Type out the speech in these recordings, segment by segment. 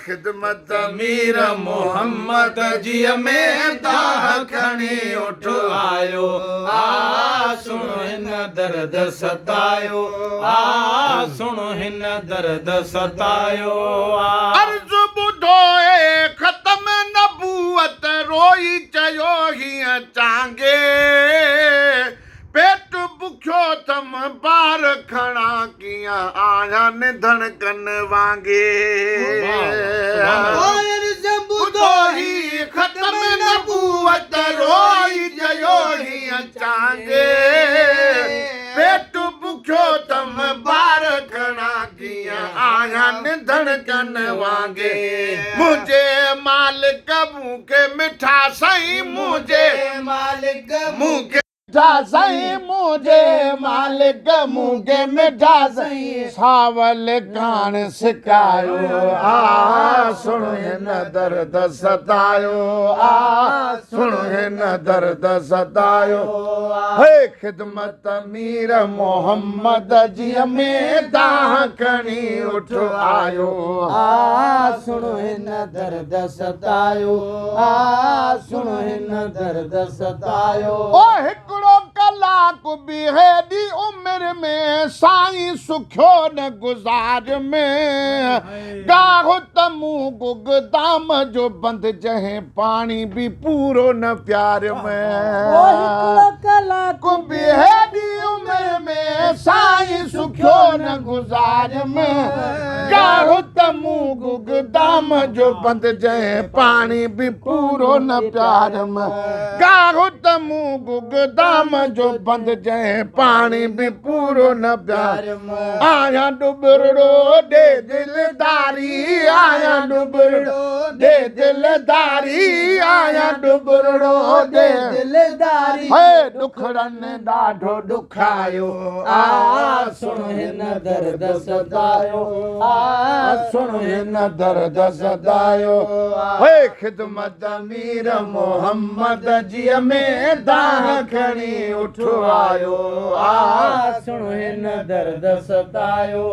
खिदमत मीर मोहम्मद जी में दाह खणी उठ आयो सुनो हिन दर्द सतायो सुनो हिन दर्द सतायो अर्ज़ ॿुधो ख़त्म नबूअत रोई चयो हीअं चांगे पेट बुखियो थम बार खणा कीअं आया निधन कन वांगे ॿुधो ही ख़त्म नबूअत रोई चयो हीअं चांगे पेट बुखियो थम बार खणा कीअं आया निधन कन वांगे मुझे मालिक मूंखे मिठा साईं मुझे मालिक मूंखे मिठा साईं मुझे मालिक मूंखे मिठा साईं सावल कान सिकायो सुनो हिन दर्द सतायो सुनो हिन दर्द सतायो हे खिदमत मीर मोहम्मद जी में दाह खणी उठ आयो सुनो हिन दर्द सतायो सुनो हिन दर्द सतायो ओ हिकिड़ो कलाक बि हेॾी उमिरि में साईं सुखियो न गुज़ार में गाहो त मूं गुगदाम जो बंदि जंहिं पाणी बि पूरो न प्यार में कलाक बि हेॾी उमिरि में साईं सुखियो न गुज़ार में गाहो त मूं गुगदाम जो बंदि जंहिं पाणी बि पूरो न प्यार में गाहो त मूं गुगदाम जो बंद जंहिं पाणी बि पूरो न प्यार आया डुबरड़ो दे दिलदारी आया डुबरड़ो दे दिलदारी आया डुबरड़ो दे दिलदारी हे दुखड़नि ॾाढो दुखायो सुनो हिन दर्द सतायो सुनो हिन दर्द सतायो हे खिदमत मीर मोहम्मद जी में दाह खणी उठ आयो सुनो हिन दर्द सतायो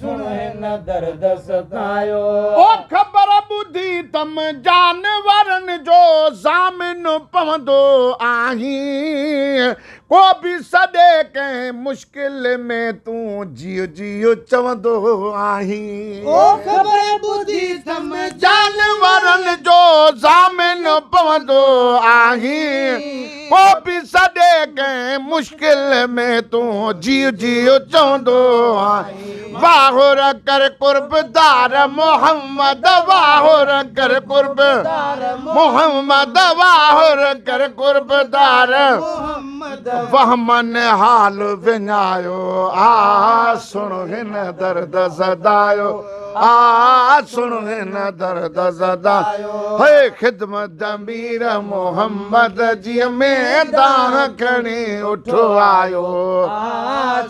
सुनो हिन दर्द सतायो ओ ख़बर ॿुधी तम जानवरनि जो ज़ामिन पवंदो आहीं को बि सॾे कंहिं मुश्किल में तूं जियो जियो चवंदो आहीं ओ ख़बर ॿुधी तम जानवरनि जो ज़ामिन पवंदो आहीं को बि सॾे कंहिं मुश्किल में तूं जियो जियो चवंदो आहीं वाहुर कर कुर्बदार मोहम्मद वाहुर कर कुर्बदार मोहम्मद वाहुर कर कुर्बदार वहमन हाल विञायो सुनो हिन दर्द सदायो सुनो हिन दर्द सदायो हे खिदमत मीर मोहम्मद जी में दाह खणी उठ आयो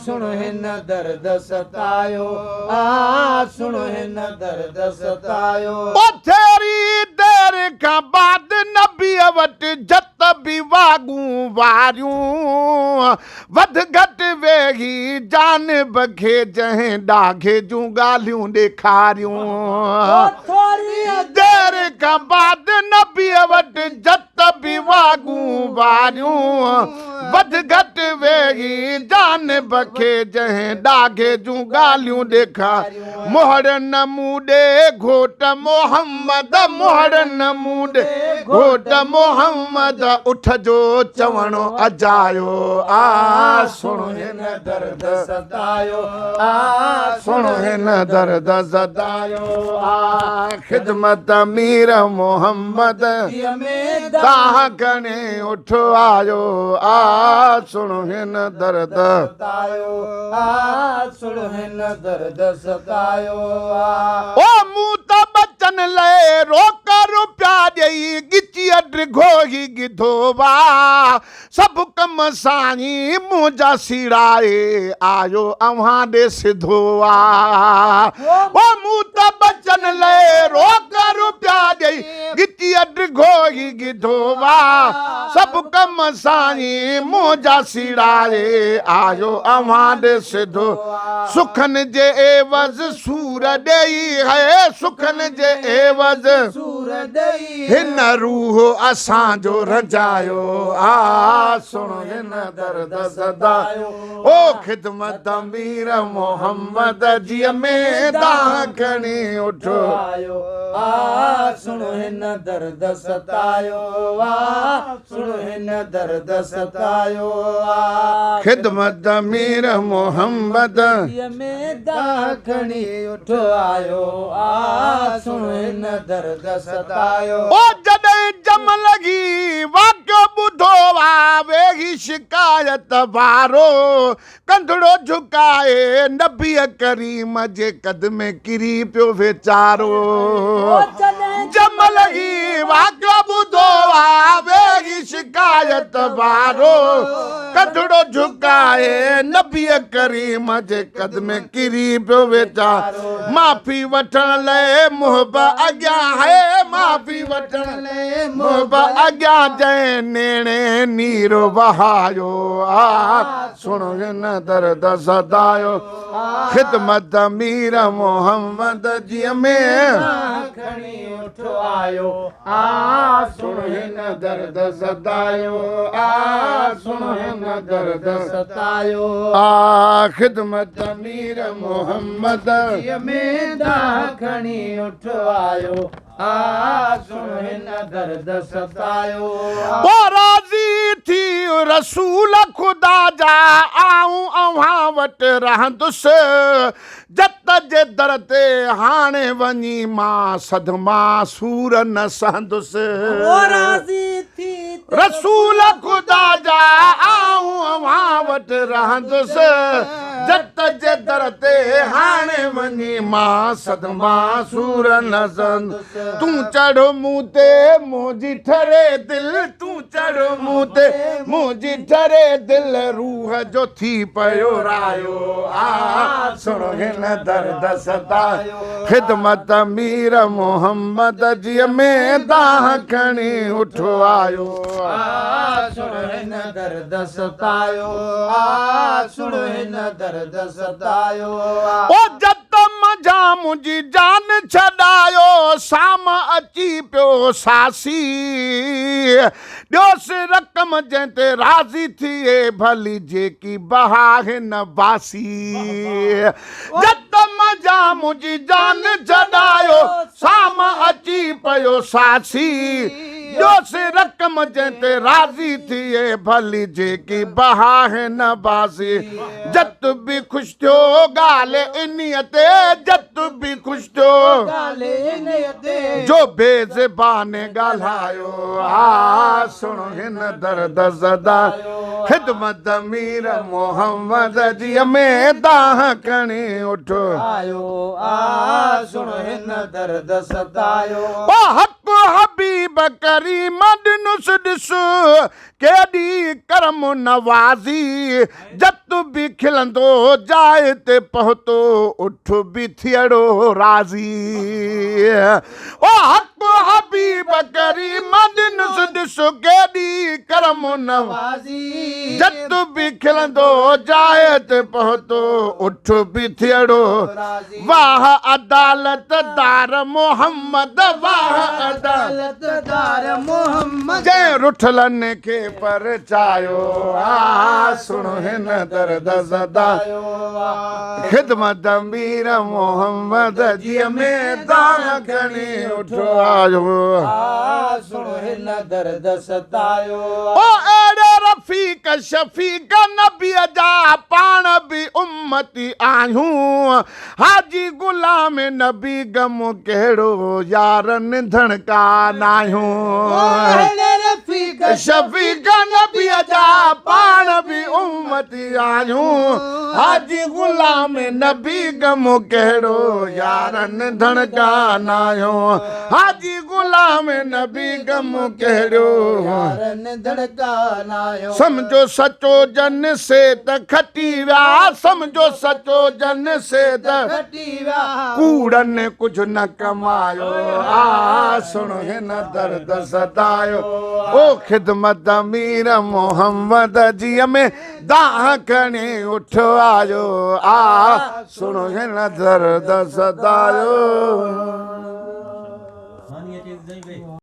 सुनो हिन दर्द सतायो सुनो हिन दर्द सतायो ओ थोरी देर खां बाद नबीअ वटि जत बि वागूं वारियूं वध घटि वेही जानब खे जंहिं ॾाघे जूं ॻाल्हियूं ॾेखारियूं थोरी देर खां बाद नबीअ वटि जत बि वागूं वारियूं वध घटि वेही जानब खे जंहिं ॾाघे जूं ॻाल्हियूं ॾेखारियूं मोहर न मूं ॾे घोट मोहम्मद मोहर न मूं ॾे घोट मोहम्मद उठ जो चवणो अजायो सुनो हिन दर्द सतायो सुनो हिन दर्द सतायो खिदमत मीर मोहम्मद दाह खणी उठ आयो सुनो हिन दर्द सतायो सुनो हिन दर्द सतायो ओ मूं त बचन ले रोक रुपया ॾेई गिची अड्रिघो ही गिधोवा सब कम साईं मुंहिंजा सीड़ाए आयो अव्हां ॾे सिधोवा ओ मूं त बचन ले रोक रुपया ॾेई गिची अडगोई गिधोवा सब कम साईं मुंहिंजा सीड़ाए आयो अवां ॾे सिधो सुखन जे एवज़ सूर ॾेई है सुखन जे एवज़ सूर ॾेई हिन रूह असांजो रजायो आ सुण हिन दर्द सदायो ओ ख़िदमत अमीर मोहम्मद जी में दाह खणी उठो आयो आ सुण हिन दर्द सतायो आ सुण हिन दर्द सतायो आ ख़िदमत अमीर मोहम्मद ये में दाह खणी उठो आयो आ सुण हिन दर्द सतायो ओ जॾहिं जम लॻी वाक़ियो ॿुधो वेही शिकायत वारो कंधड़ो झुकाए नबीअ करीम जे क़दमे किरी पियो वीचारो जम लॻी वाक़ियो ॿुधो वेही शिकायत वारो कंधड़ो झुकाए नबीअ करीम जे क़दमे किरी पियो वीचारो माफ़ी वठण लाइ मुहब अॻियां है माफ़ी वठण लाइ मुहब अॻियां जंहिं नेणे नीरो बहायो आ सुण हिन दर्द सदायो ख़िदमत अमीर मोहम्मद जी में खणी उठो आयो आ सुण हिन दर्द सदायो आ सुण हिन दर्द सतायो आ ख़िदमत अमीर मोहम्मद ये में दाह खणी उठो आयो आ सुण हिन दर्द सतायो ओ राज़ी थी रसूल ख़ुदा जा आऊं अव्हां वटि रहंदुसि जत जे दर ते हाणे वञी मां सदमा सूर न सहंदुसि राज़ी थी रसूल ख़ुदा जा आऊं अव्हां वटि रहंदुसि जत जे दर ते हाणे वञी मां सदमा सूर न सहंदुसि तूं चढ़ मूं ते मुंहिंजी ठरे दिल तूं चढ़ मूं ते मुंहिंजी ठरे दिल रूह जो थी पियो रायो आ सुण हिन दर्द सतायो ख़िदमत अमीर मोहम्मद जी में दाह खणी उठो आयो आ सुण हिन दर्द सतायो आ सुण हिन दर्द सतायो ओ जत मझा मुंहिंजी जान छॾायो साम अची पियो सासी ॾियोसि रक़म जंहिं ते राज़ी थिए भली जेकी बहा हिन बासी जत मझा मुंहिंजी जान छॾायो साम अची पियो सासी ॾियोसि रक़म जंहिं ते राज़ी थिए भली जेकी बहा हिन बासी जत बि ख़ुशि थियो ॻाल्हि इन्हीअ ते जत बि ख़ुशि थियो जो बेज़बान ॻाल्हायो आ सुण हिन दर्द ज़दा ख़िदमत अमीर मोहम्मद जी में दाह खणी उठो आयो आ सुण हिन दर्द सतायो ओ हक़ हबीब करीम ॾिनुसि ॾिस केॾी करम नवाज़ी जत बि खिलंदो जाइ ते पहुतो उठ बि थियड़ो राज़ी ओ हक़ हबीब करीम ॾिनुसि ॾिस केॾी करम नवाज़ी जत बि खिलंदो जाइ ते पहुतो उठ बि थियड़ो वाह अदालत दार मोहम्मद वाह अदालत दार मोहम्मद जंहिं रुठलनि खे परचायो आ सुण हिन दर्द सदायो ख़िदमत अमीर मोहम्मद जी में दाह खणी उठो आयो आ सुण हिन दर्द सतायो ओ अहिड़े रफ़ीक शफ़ीक नबीअ जा पाण बि उम्मती आहियूं हाजी गुलाम नबी गम कहिड़ो यार निधण का नाहियूं शफीक शफीक नबी जा पाण बि उम्मती आहियूं हाजी गुलाम नबी गम कहिड़ो यारनि धड़कान आहियूं हाजी गुलाम नबी गम कहिड़ो यारनि धड़कान आयो समझो सचो जन से त खटी विया समझो सचो जन से त खटी विया कूड़नि कुझु न कमायो आ सुण हिन दर्द सतायो ओ ख़िदमत मीर मोहम्मद जीअ में दाह खणी उठ आयो आ सुण हिन दर्द सतायो